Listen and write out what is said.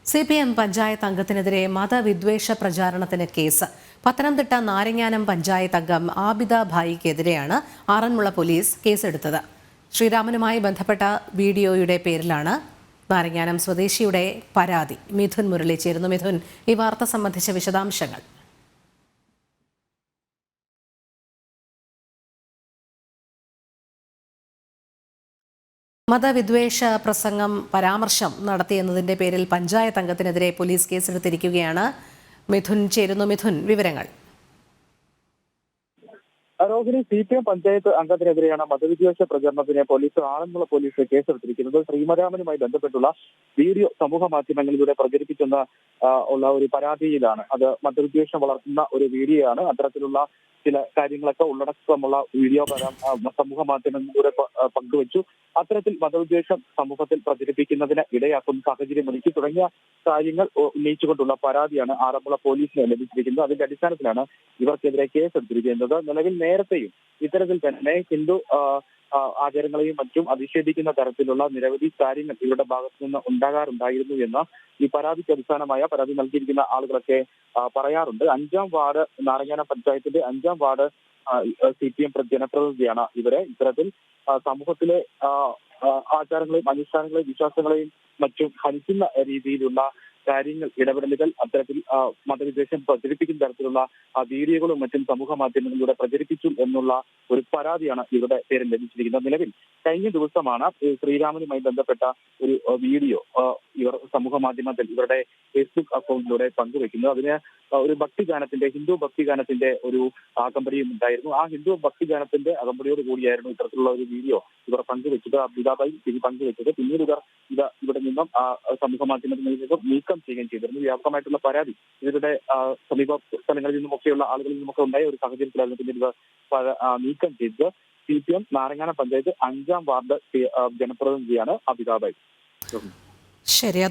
CPM panchayat അംഗത്തിനെതിരെ മതവിദ്വേഷ പ്രചാരണത്തിന് case. Pathanamthitta Naranganam panchayat അംഗം Abida ഭായിക്കെതിരെയാണ് Aranmula police കേസെടുത്തത്. ശ്രീരാമനുമായി ബന്ധപ്പെട്ട വീഡിയോയുടെ പേരിലാണ് നാരങ്ങാനം സ്വദേശിയുടെ പരാതി. മിഥുൻ മുരളി ചേരുന്നു. മിഥുൻ, ഈ വാർത്ത സംബന്ധിച്ച വിശദാംശങ്ങൾ. മതവിദ്വേഷ പ്രസംഗം പരാമർശം നടത്തിയെന്നതിന്റെ പേരിൽ പഞ്ചായത്ത് അംഗത്തിനെതിരെ പോലീസ് കേസെടുത്തിരിക്കുകയാണ്. മിഥുൻ ചേരുന്നു. മിഥുൻ, വിവരങ്ങൾ. രോഹിണി, CPM പഞ്ചായത്ത് അംഗത്തിനെതിരെയാണ് മതവിദ്വേഷ പ്രചരണത്തിന് ആറന്മുള പോലീസ് കേസെടുത്തിരിക്കുന്നത്. ശ്രീരാമനുമായി ബന്ധപ്പെട്ടുള്ള വീഡിയോ സമൂഹ മാധ്യമങ്ങളിലൂടെ പ്രചരിപ്പിച്ചെന്ന ഉള്ള ഒരു പരാതിയിലാണ്. അത് മതവിദ്വേഷം വളർത്തുന്ന ഒരു വീഡിയോ ആണ്. അത്തരത്തിലുള്ള ചില കാര്യങ്ങളൊക്കെ ഉള്ളടക്കമുള്ള വീഡിയോ സമൂഹ മാധ്യമങ്ങളിലൂടെ പങ്കുവച്ചു. അത്തരത്തിൽ മതവിദ്വേഷം സമൂഹത്തിൽ പ്രചരിപ്പിക്കുന്നതിന് ഇടയാക്കുന്ന സാഹചര്യം ഒരുക്കി തുടങ്ങിയ കാര്യങ്ങൾ ഉന്നയിച്ചുകൊണ്ടുള്ള പരാതിയാണ് ആറന്മുള പോലീസിന് ലഭിച്ചിരിക്കുന്നത്. അതിന്റെ അടിസ്ഥാനത്തിലാണ് ഇവർക്കെതിരെ കേസെടുത്തിരിക്കുന്നത്. നിലവിൽ നേരത്തെയും ഇത്തരത്തിൽ തന്നെ ഹിന്ദു ആചാരങ്ങളെയും മറ്റും അധിക്ഷേപിക്കുന്ന തരത്തിലുള്ള നിരവധി കാര്യങ്ങൾ ഇവരുടെ ഭാഗത്തു നിന്ന് ഉണ്ടാകാറുണ്ടായിരുന്നു എന്ന് ഈ പരാതിക്ക് അടിസ്ഥാനമായ പരാതി നൽകിയിരിക്കുന്ന ആളുകളൊക്കെ പറയാറുണ്ട്. 5ാം വാർഡ് നാരങ്ങാനം പഞ്ചായത്തിന്റെ 5ാം വാർഡ് CPM ജനപ്രതിനിധിയാണ് ഇവരെ. ഇത്തരത്തിൽ സമൂഹത്തിലെ ആചാരങ്ങളെയും അനുഷ്ഠാനങ്ങളെയും വിശ്വാസങ്ങളെയും മറ്റും ഹനിക്കുന്ന രീതിയിലുള്ള കാര്യങ്ങൾ, ഇടപെടലുകൾ, അത്തരത്തിൽ മതവിദ്വേഷം പ്രചരിപ്പിക്കുന്ന തരത്തിലുള്ള വീഡിയോകളും മറ്റും സമൂഹ മാധ്യമങ്ങളിലൂടെ പ്രചരിപ്പിച്ചു എന്നുള്ള ഒരു പരാതിയാണ് ഇവരുടെ പേരിൽ ലഭിച്ചിരിക്കുന്നത്. നിലവിൽ കഴിഞ്ഞ ദിവസമാണ് ശ്രീരാമനുമായി ബന്ധപ്പെട്ട ഒരു വീഡിയോ ഇവർ സമൂഹ മാധ്യമത്തിൽ ഇവരുടെ ഫേസ്ബുക്ക് അക്കൗണ്ടിലൂടെ പങ്കുവെക്കുന്നത്. അതിന് ഒരു ഹിന്ദു ഭക്തിഗാനത്തിന്റെ ഒരു അകമ്പടിയും ഉണ്ടായിരുന്നു. ആ ഹിന്ദു ഭക്തിഗാനത്തിന്റെ അകമ്പടിയോട് കൂടിയായിരുന്നു ഇത്തരത്തിലുള്ള ഒരു വീഡിയോ ഇവർ പങ്കുവെച്ചത്, അബിദാബായി പങ്കുവെച്ചത്. പിന്നീട് ഇവിടെ നിന്നും സമൂഹ മാധ്യമത്തിൽ നിന്നും നീക്കം ചെയ്യുകയും ചെയ്തിരുന്നു. വ്യാപകമായിട്ടുള്ള പരാതി ഇവരുടെ സമീപ സ്ഥലങ്ങളിൽ നിന്നുമൊക്കെയുള്ള ആളുകളിൽ നിന്നുമൊക്കെ ഉണ്ടായ ഒരു സാഹചര്യത്തിലായിരുന്നു പിന്നീട് ഇവർ നീക്കം ചെയ്തത്. CPM നാരങ്ങാനം പഞ്ചായത്ത് 5ാം വാർഡ് ജനപ്രതിനിധിയാണ് അബിദാബായി. ശരി.